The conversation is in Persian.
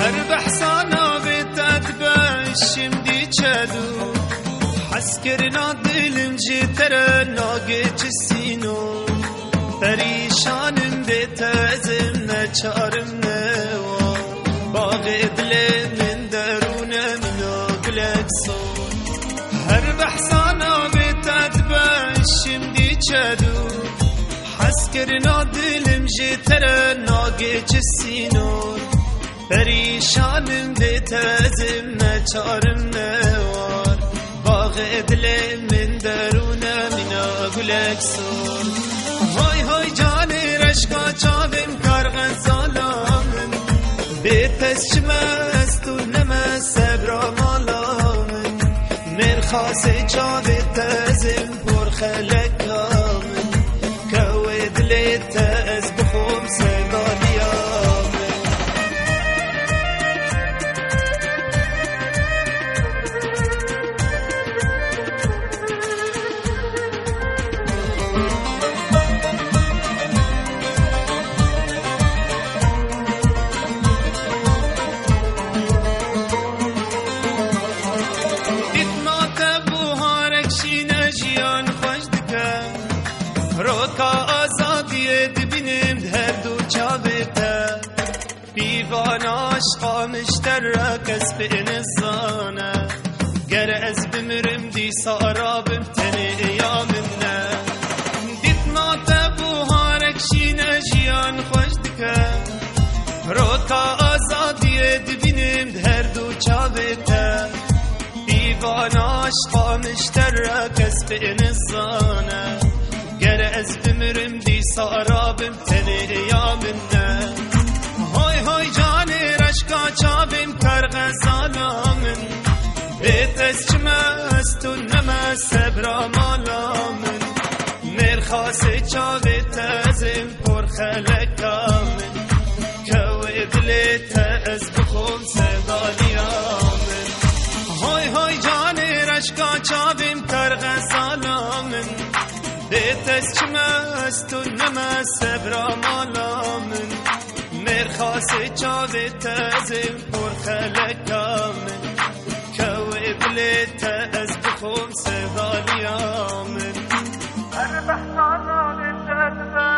هر بحثانا بتتبشم دی چدو حس کرنا دلم جتر ناگه چسینو پریشانم بتازم نچارم نوا باغ دل من درونم ناگلک سو هر بحثانا بتتبشم دی چدو حس کرنا دلم جتر ناگه چسینو پریشانم بتازم نچارم نوار باغ دل من درونم ناگلک سور های های جان رشکا چاوم کار غزالامن بپس چمستون نم سبرا مالامن من خاص چاوه تازم پر خلکامن کوه دل تاز بخوم سگالیامن روکا آزادی دبینم هر دو چاوته بیوان عشقا مشترک از به انسانه گر از بمرم دی سارابم تنه ایامنه دیتنا تبوهارک شینه جیان خوش دکم روکا آزادی دبینم هر دو چاوته بیوان عشقا مشترک از به انسانه گر از بمرم دی سارابم تنه ایامنه های های جان رشکا چابم کار غزالامن بیت از چمستون نم سبرا مالامن مرخاص چاوه تازم پر خلکامن کوه دل تاز بخوم سگالیامن های های جان رشکا چابم کار غزالامن بیت از چمستون نم سبرا مالامن مرخاص چاوه تازم پر خلکامن کوه دل تاز بخوم سگالیامن هر بحثانا للجذبه